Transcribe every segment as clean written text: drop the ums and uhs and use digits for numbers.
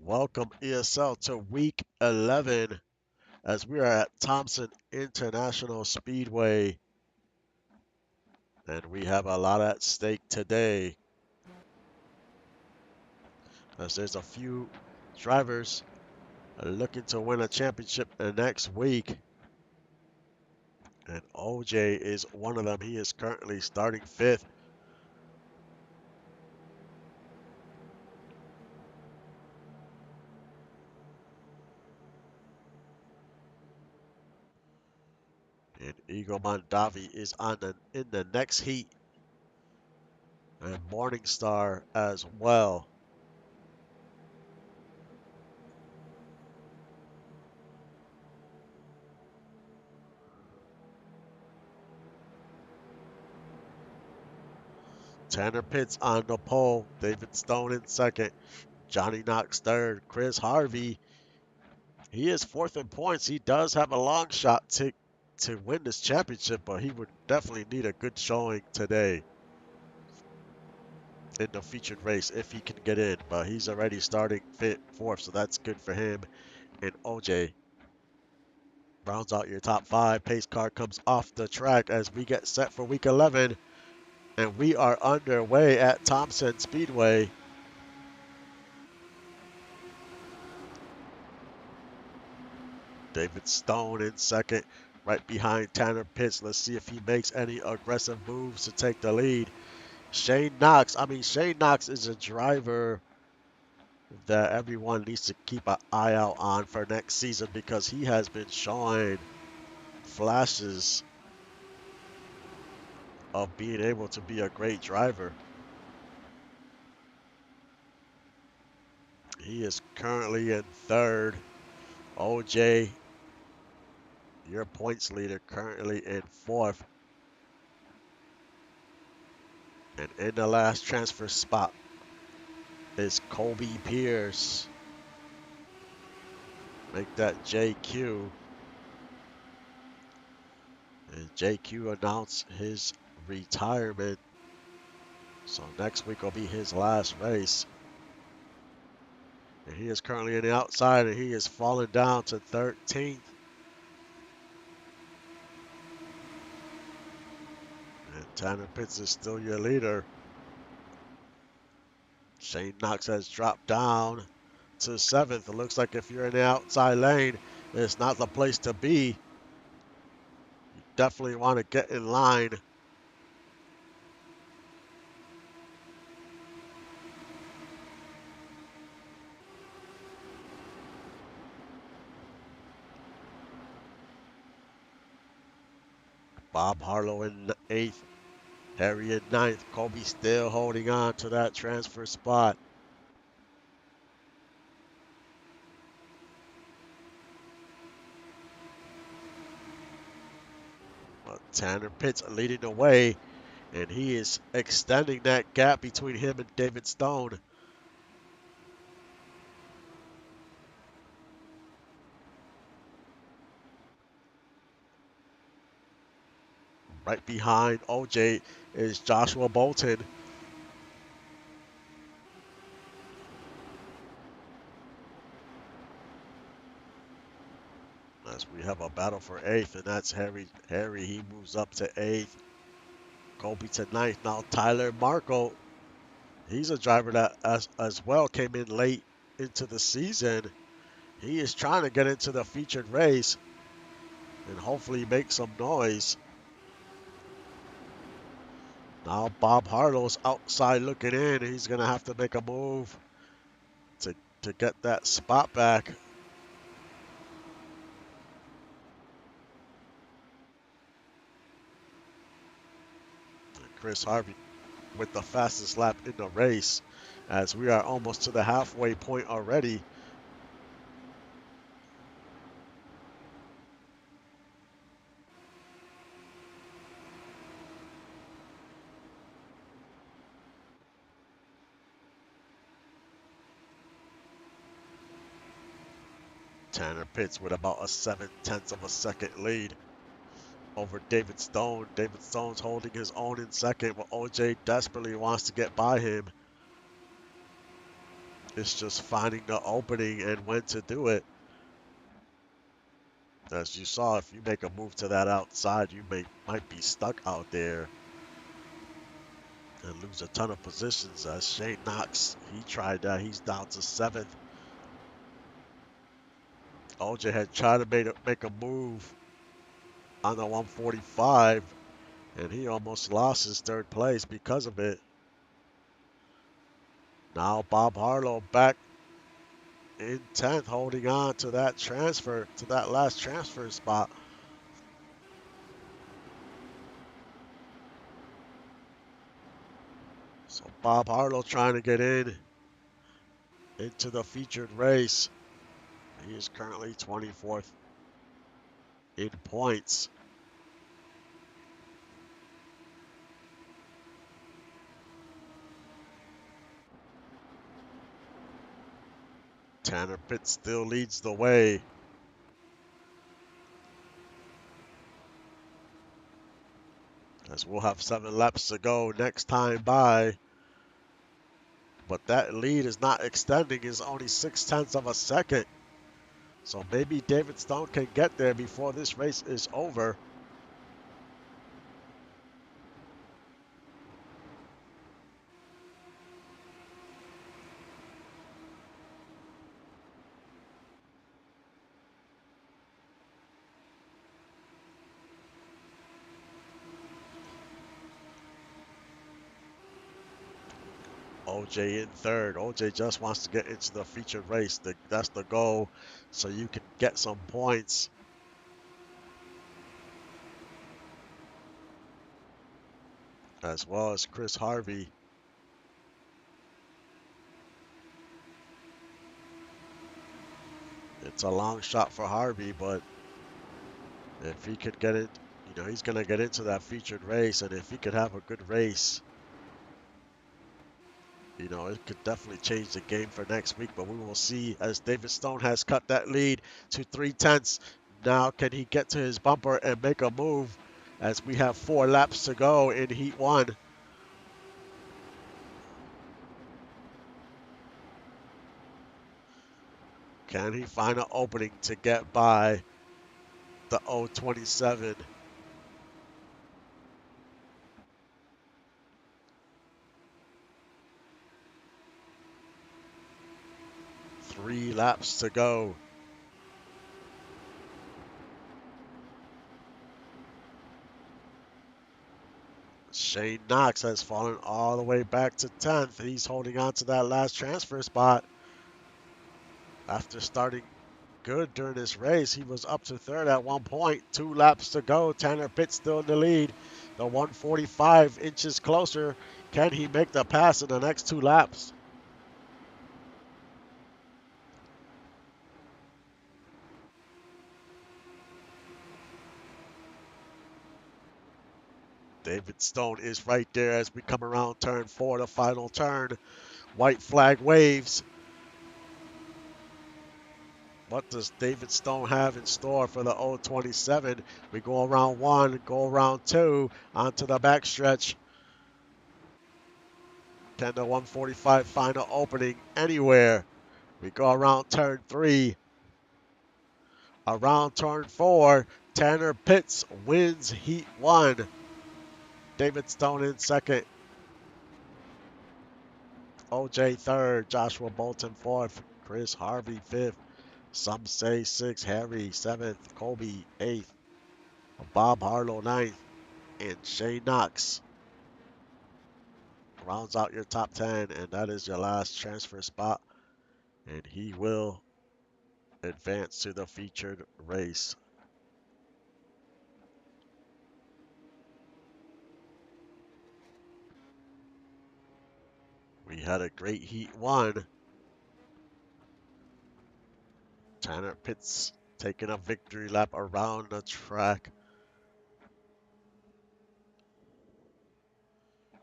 Welcome ESL to week 11 as we are at Thompson International Speedway and we have a lot at stake today as there's a few drivers looking to win a championship the next week, and OJ is one of them. He is currently starting fifth. And Eagle Mondavi is in the next heat, and Morningstar as well. Tanner Pitts on the pole, David Stone in second, Johnny Knox third, Chris Harvey. He is fourth in points. He does have a long shot to win this championship, but he would definitely need a good showing today in the featured race if he can get in. But he's already starting fourth, so that's good for him. And OJ rounds out your top five. Pace car comes off the track as we get set for week 11, and we are underway at Thompson Speedway. David Stone in second, right behind Tanner Pitts. Let's see if he makes any aggressive moves to take the lead. Shane Knox is a driver that everyone needs to keep an eye out on for next season because he has been showing flashes of being able to be a great driver. He is currently in third. OJ, your points leader, currently in fourth. And in the last transfer spot is Colby Pierce. Make that JQ. And JQ announced his retirement. So next week will be his last race. And he is currently in the outside, and he is falling down to 13th. And Tanner Pitts is still your leader. Shane Knox has dropped down to 7th. It looks like if you're in the outside lane, it's not the place to be. You definitely want to get in line. Bob Harlow in 8th. Harry in 9th. Kobe still holding on to that transfer spot. But Tanner Pitts leading the way, and he is extending that gap between him and David Stone. Right behind OJ is Joshua Bolton. As we have a battle for 8th, and that's Harry. He moves up to 8th. Kobe to 9th. Now Tyler Marco. He's a driver that as well came in late into the season. He is trying to get into the featured race and hopefully make some noise. Now Bob Harlow's outside looking in. He's going to have to make a move to get that spot back. And Chris Harvey with the fastest lap in the race as we are almost to the halfway point already. Tanner Pitts with about a 7/10 of a second lead over David Stone. David Stone's holding his own in second, but OJ desperately wants to get by him. It's just finding the opening and when to do it. As you saw, if you make a move to that outside, you might be stuck out there and lose a ton of positions. As Shane Knox, he tried that. He's down to seventh. OJ had tried to make a move on the 145, and he almost lost his third place because of it. Now Bob Harlow back in 10th, holding on to that transfer, to that last transfer spot. So Bob Harlow trying to get into the featured race. He is currently 24th in points. Tanner Pitts still leads the way. As we'll have 7 laps to go next time by. But that lead is not extending, it's only 6/10 of a second. So maybe David Stone can get there before this race is over. OJ in third. OJ just wants to get into the featured race. That's the goal, so you can get some points. As well as Chris Harvey. It's a long shot for Harvey, but if he could get it, he's going to get into that featured race, and if he could have a good race, it could definitely change the game for next week, but we will see as David Stone has cut that lead to 3/10. Now, can he get to his bumper and make a move as we have 4 laps to go in Heat 1? Can he find an opening to get by the 027? 3 laps to go. Shane Knox has fallen all the way back to 10th. He's holding on to that last transfer spot. After starting good during this race, he was up to third at one point. 2 laps to go. Tanner Pitts still in the lead. The 145 inches closer. Can he make the pass in the next 2 laps? David Stone is right there as we come around turn 4, the final turn. White flag waves. What does David Stone have in store for the 027? We go around 1, go around 2, onto the backstretch. Can the 145 find an opening anywhere? We go around turn 3. Around turn 4, Tanner Pitts wins Heat 1. David Stone in second. OJ third. Joshua Bolton fourth. Chris Harvey fifth. Some say sixth. Harry seventh. Kobe eighth. Bob Harlow ninth. And Shane Knox rounds out your top 10. And that is your last transfer spot. And he will advance to the featured race. We had a great Heat 1. Tanner Pitts taking a victory lap around the track.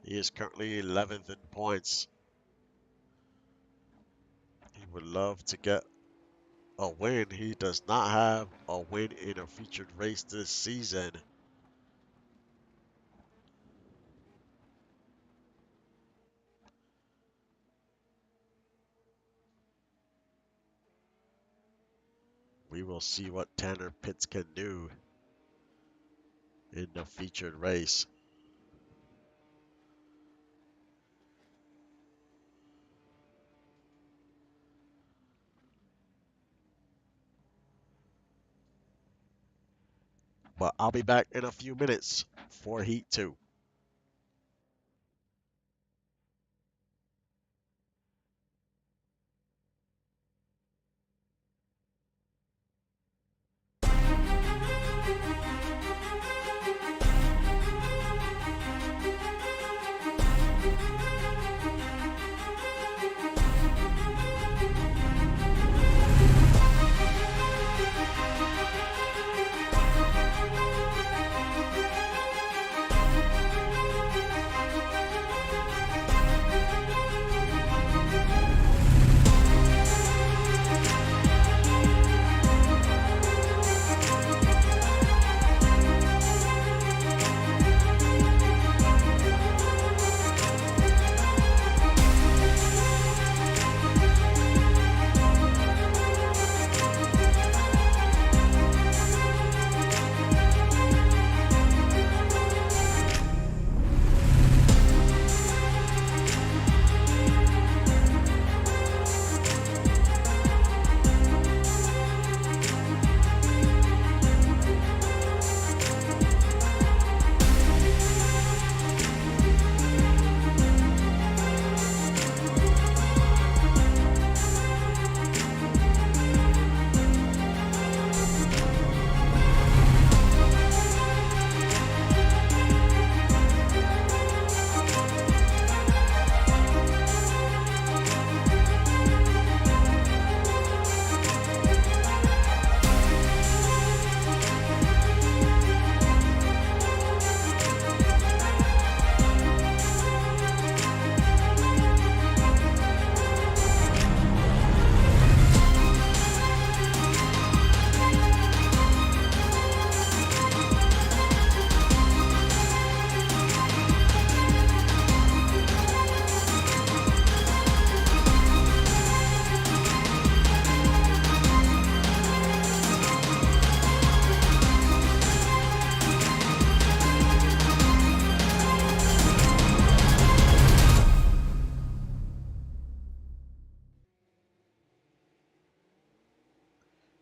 He is currently 11th in points. He would love to get a win. He does not have a win in a featured race this season. we will see what Tanner Pitts can do in the featured race. But I'll be back in a few minutes for Heat 2.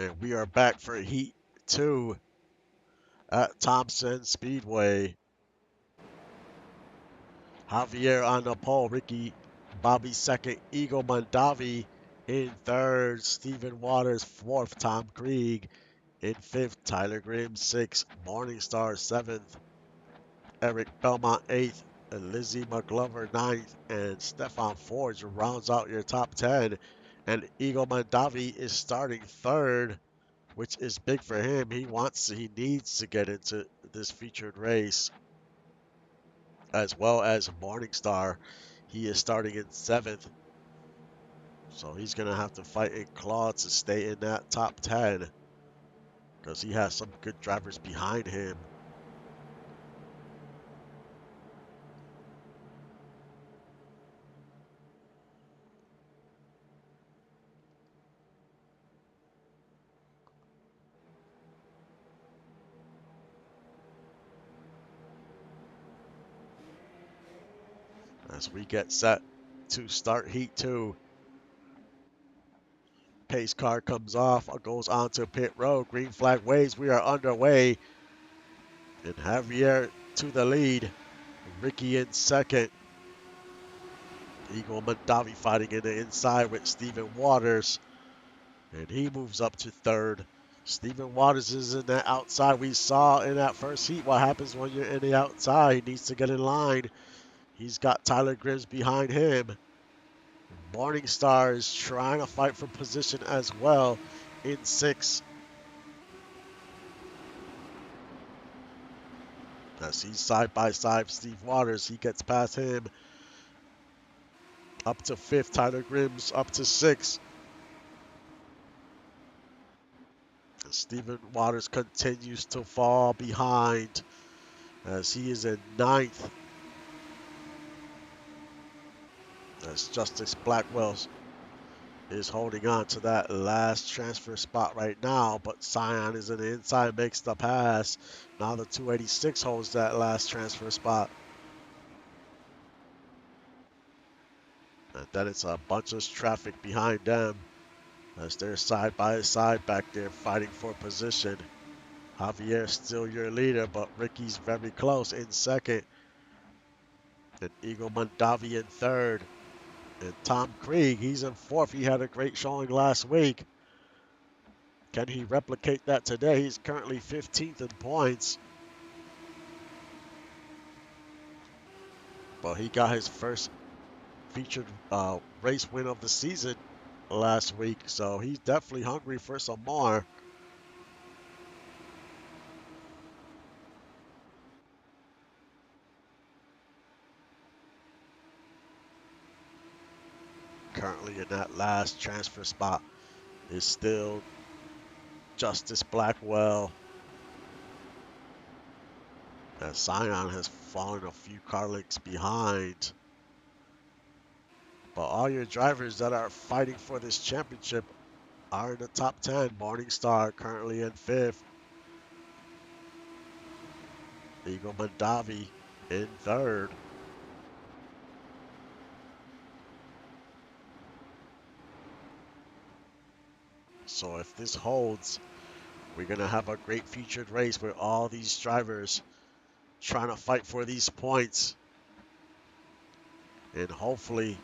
And we are back for Heat 2 at Thompson Speedway. Javier on the pole, Ricky Bobby second, Eagle Mondavi in third, Stephen Waters fourth, Tom Krieg in fifth, Tyler Grimm sixth, Morningstar seventh, Eric Belmont eighth, Lizzie McGlover ninth, and Stefan Forge rounds out your top 10. And Eagle Mondavi is starting third, which is big for him. He needs to get into this featured race, as well as Morningstar. He is starting in seventh, so he's gonna have to fight and claw to stay in that top 10, because he has some good drivers behind him. As we get set to start Heat 2. Pace car comes off, goes onto pit road. Green flag waves. We are underway. And Javier to the lead. Ricky in second. Eagle Mondavi fighting in the inside with Stephen Waters. And he moves up to third. Stephen Waters is in that outside. We saw in that first heat what happens when you're in the outside. He needs to get in line. He's got Tyler Grims behind him. Morningstar is trying to fight for position as well in sixth. As he's side by side with Steve Waters, he gets past him. Up to fifth, Tyler Grims up to sixth. And Stephen Waters continues to fall behind as he is in ninth. As Justice Blackwell's is holding on to that last transfer spot right now, but Scion is in the inside, makes the pass. Now the 286 holds that last transfer spot. And then it's a bunch of traffic behind them as they're side by side back there fighting for position. Javier still your leader, but Ricky's very close in second. And Eagle Mondavi in third. And Tom Krieg, he's in fourth. He had a great showing last week. Can he replicate that today? He's currently 15th in points. But he got his first featured race win of the season last week. So he's definitely hungry for some more. Currently in that last transfer spot is still Justice Blackwell. As Scion has fallen a few car lengths behind. But all your drivers that are fighting for this championship are in the top 10. Morningstar currently in fifth. Eagle Mondavi in third. So if this holds, we're going to have a great featured race with all these drivers trying to fight for these points and hopefully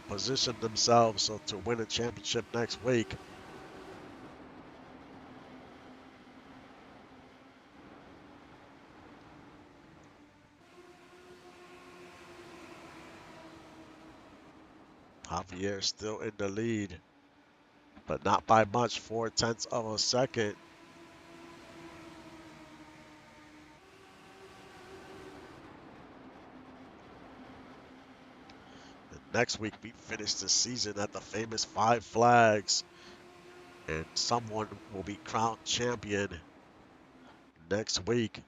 position themselves so to win a championship next week. Javier still in the lead, but not by much, 0.4 of a second. And next week we finish the season at the famous Five Flags, and someone will be crowned champion next week.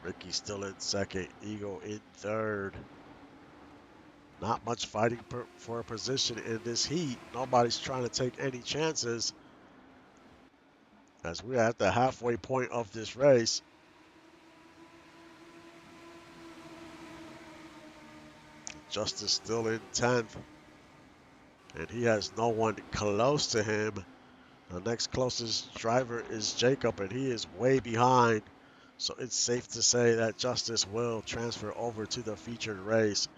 Ricky still in second, Eagle in third. Not much fighting for a position in this heat. Nobody's trying to take any chances as we're at the halfway point of this race. Justice still in 10th, and he has no one close to him. The next closest driver is Jacob, and he is way behind. So it's safe to say that Justice will transfer over to the featured race.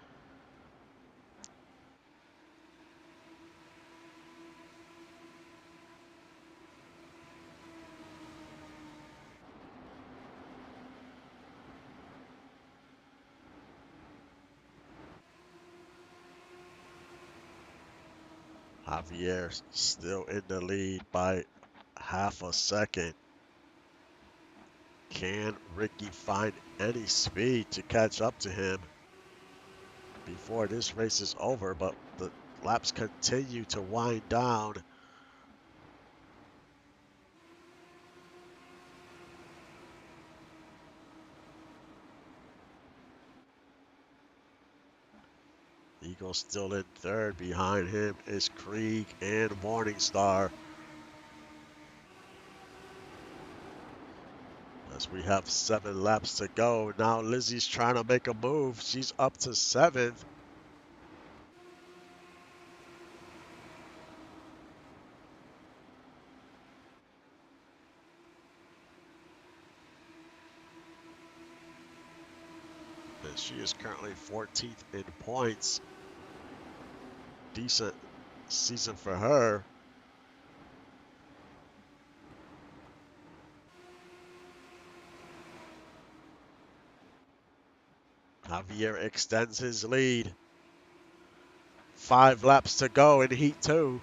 Javier still in the lead by half a second. Can Ricky find any speed to catch up to him before this race is over? But the laps continue to wind down. Eagle still in third. Behind him is Krieg and Morningstar. As we have 7 laps to go. Now Lizzie's trying to make a move. She's up to 7th. And she is currently 14th in points. Decent season for her. Javier extends his lead. 5 laps to go in Heat 2.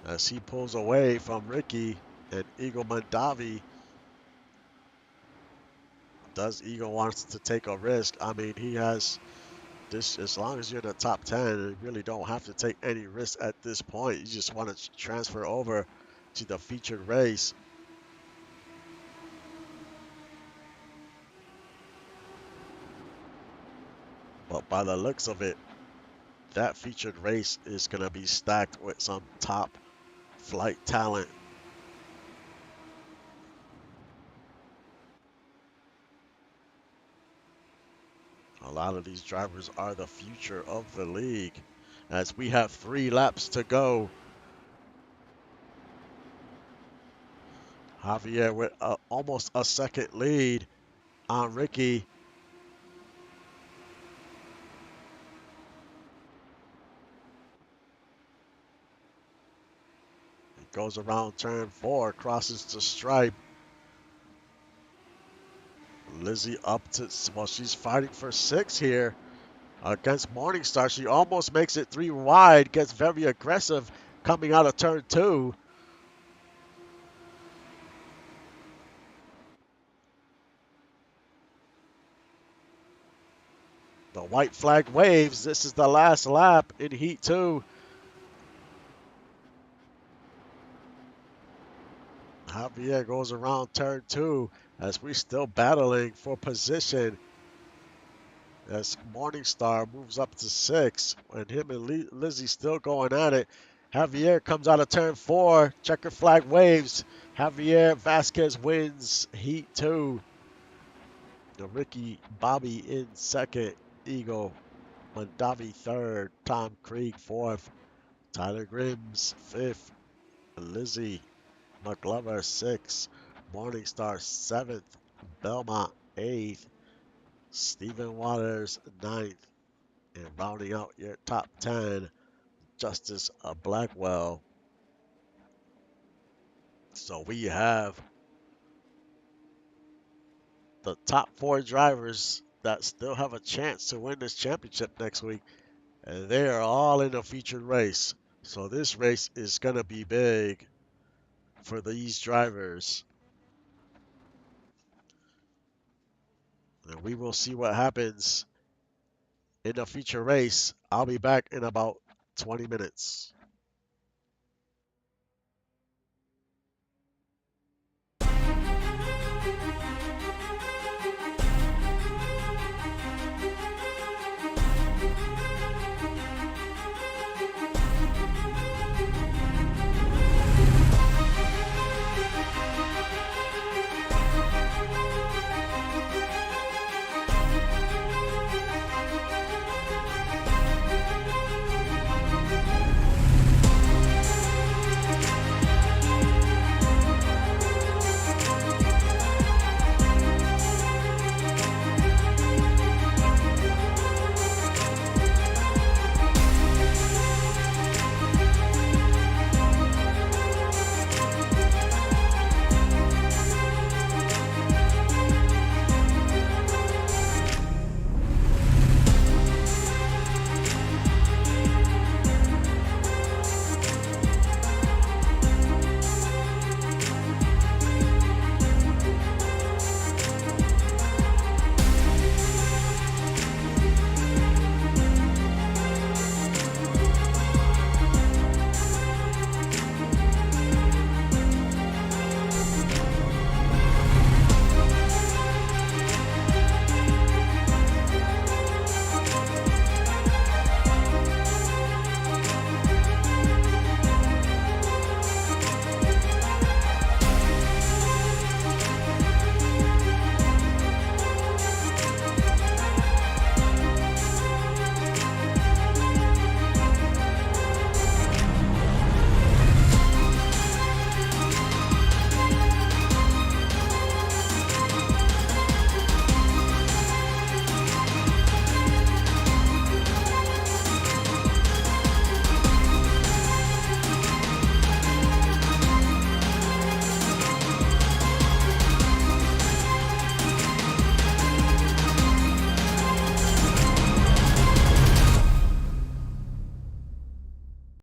As he pulls away from Ricky and Eagle Mondavi. Does Eagle wants to take a risk? I mean, he has this, as long as you're in the top 10, you really don't have to take any risk at this point. You just want to transfer over to the featured race. But by the looks of it, that featured race is going to be stacked with some top flight talent. A lot of these drivers are the future of the league. As we have 3 laps to go, Javier with almost a second lead on Ricky. He goes around turn 4, crosses the stripe. Lizzie up to, well, she's fighting for 6 here against Morningstar. She almost makes it 3 wide, gets very aggressive coming out of turn 2. The white flag waves. This is the last lap in Heat 2. Javier goes around turn 2 as we're still battling for position. As Morningstar moves up to 6, and him and Lizzie still going at it. Javier comes out of turn 4. Checker flag waves. Javier Vasquez wins Heat 2. Ricky Bobby in second. Eagle Mondavi third. Tom Krieg fourth. Tyler Grims fifth. Lizzie McGlover sixth. Morningstar seventh. Belmont eighth. Stephen Waters ninth. And rounding out your top 10, Justice Blackwell. So we have the top 4 drivers that still have a chance to win this championship next week. And they are all in a featured race. So this race is going to be big for these drivers. And we will see what happens in the feature race. I'll be back in about 20 minutes.